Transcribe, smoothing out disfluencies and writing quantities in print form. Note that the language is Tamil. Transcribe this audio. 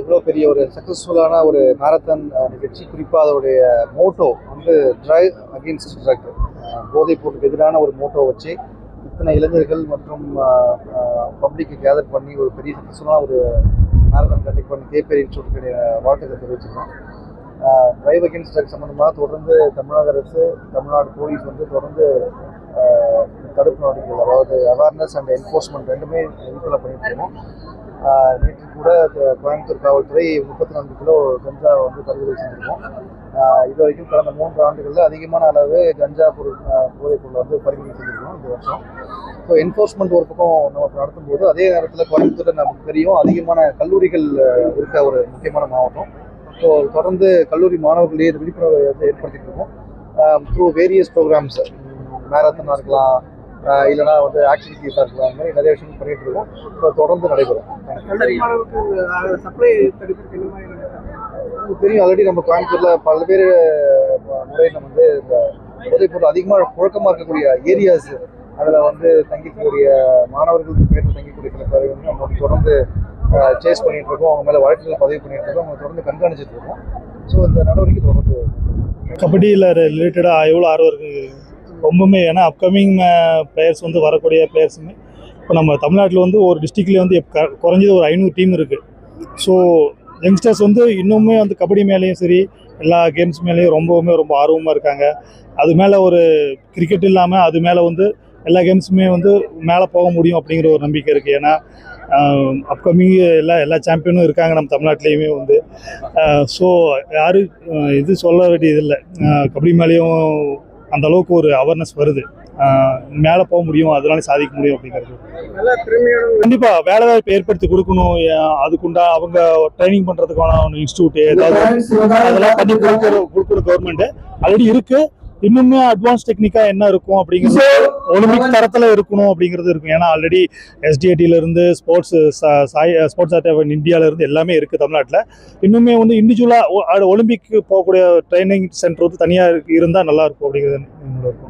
இவ்வளோ பெரிய ஒரு சக்ஸஸ்ஃபுல்லான ஒரு மேரத்தான் நிகழ்ச்சி. குறிப்பாக அதோடைய மோட்டோ வந்து ட்ரைவ் அகெயின்ஸ்ட் ட்ரக், போதைப் பொருளுக்கு எதிரான ஒரு மோட்டோ வச்சு இத்தனை இளைஞர்கள் மற்றும் பப்ளிக்கை கேதர் பண்ணி ஒரு பெரிய சக்ஸஸ்ஃபுல்லான ஒரு மேரத்தான் கண்டக்ட் பண்ணி கேபேரி இன்ஸ்டியூட்டுடைய வாழ்த்துக்களை தெரிவிச்சிருக்கோம். ட்ரைவ் அகெயின்ஸ்ட் ட்ரக் சம்மந்தமாக தொடர்ந்து தமிழக அரசு, தமிழ்நாடு போலீஸ் வந்து தொடர்ந்து தடுப்பு நடவடிக்கைகள், அதாவது அவேர்னஸ் அண்ட் என்ஃபோர்ஸ்மெண்ட் ரெண்டுமே ஈக்குவலாக பண்ணிட்டு இருக்கோம். நேற்று கூட கோயம்புத்தூர் காவல்துறை 34 கிலோ கஞ்சா வந்து பறிமுதல் செஞ்சுருக்கோம். இது வரைக்கும் கடந்த 3 ஆண்டுகளில் அதிகமான அளவு கஞ்சா போதைப் பொருளை வந்து பறிமுதல் செஞ்சுருக்கோம் இந்த வருஷம். ஸோ என்ஃபோர்ஸ்மெண்ட் ஒரு பக்கம் நம்ம நடத்தும் போது, அதே நேரத்தில் கோயம்புத்தூர் நமக்கு தெரியும் அதிகமான கல்லூரிகள் இருக்க ஒரு முக்கியமான மாவட்டம். ஸோ தொடர்ந்து கல்லூரி மாணவர்களே விழிப்புணர்வை வந்து ஏற்படுத்திட்டு இருக்கோம். த்ரூ வேரியஸ் ப்ரோக்ராம்ஸ், மேரத்தானாக இருக்கலாம், இல்லைனா வந்து ஆக்டிவிட்டிஸாக இருக்கலாம், அந்த மாதிரி நிறைய விஷயம் பண்ணிட்டு இருக்கோம். தொடர்ந்து நடைபெறும். தெரியும், ஆல்ரெடி நம்ம கோயம்புத்தூரில் பல்வேறு முறை நம்ம வந்து இந்த போதைப் பொருள் அதிகமாக புழக்கமாக இருக்கக்கூடிய ஏரியாஸ், அதில் வந்து தங்கிக்கூடிய மாணவர்களுக்கு பேரில் தங்கிக்கூடிய சில பேர் வந்து நம்ம தொடர்ந்து சேஸ் பண்ணிட்டு இருக்கோம். அவங்க மேலே வழக்குகள் பதிவு பண்ணிட்டு இருக்கோம். அவங்க தொடர்ந்து கண்காணிச்சுட்டு இருக்கோம். ஸோ இந்த நடவடிக்கை தொடர்ந்து. கபடியில் ரிலேட்டடாக எவ்வளோ ஆர்வம் இருக்குது ரொம்பவுமே. ஏன்னா அப்கமிங் பிளேயர்ஸ் வந்து வரக்கூடிய பிளேயர்ஸுமே இப்போ நம்ம தமிழ்நாட்டில் வந்து ஒரு டிஸ்ட்ரிக்ட்லேயே வந்து குறைஞ்சது ஒரு 500 டீம் இருக்குது. ஸோ யங்ஸ்டர்ஸ் வந்து இன்னுமே வந்து கபடி மேலேயும் சரி, எல்லா கேம்ஸ் மேலேயும் ரொம்ப ஆர்வமாக இருக்காங்க. அது மேலே ஒரு கிரிக்கெட் இல்லாமல் அது மேலே வந்து எல்லா கேம்ஸுமே வந்து மேலே போக முடியும் அப்படிங்கிற ஒரு நம்பிக்கை இருக்குது. ஏன்னா அப்கமிங் எல்லா சாம்பியனும் இருக்காங்க நம்ம தமிழ்நாட்டிலையுமே வந்து. ஸோ யாரும் இது சொல்ல வேண்டியதில்லை, கபடி மேலேயும் அந்த அளவுக்கு ஒரு அவேர்னஸ் வருது. மேலே போக முடியும், அதனால சாதிக்க முடியும் அப்படிங்கிறது. கண்டிப்பாக வேலை வாய்ப்பு ஏற்படுத்தி கொடுக்கணும். அதுக்குண்டா அவங்க ட்ரைனிங் பண்ணுறதுக்கான இன்ஸ்டியூட்டு ஏதாவது அதெல்லாம் பண்ணி கொடுக்கணும். கவர்மெண்ட் ஆல்ரெடி இருக்குது. இன்னுமே அட்வான்ஸ் டெக்னிக்காக என்ன இருக்கும் அப்படிங்கிறது ஒலிம்பிக் தரத்தில் இருக்கணும் அப்படிங்கிறது இருக்கும். ஏன்னா ஆல்ரெடி SDAT ஸ்போர்ட்ஸ் ஆஃப் இந்தியாவிலேருந்து எல்லாமே இருக்குது தமிழ்நாட்டில். இன்னுமே வந்து இண்டிவிஜுவலாக ஒலிம்பிக் போகக்கூடிய ட்ரைனிங் சென்டர் வந்து தனியாக இருந்தால் நல்லாயிருக்கும் அப்படிங்கிறது என்னோட இருக்கும்.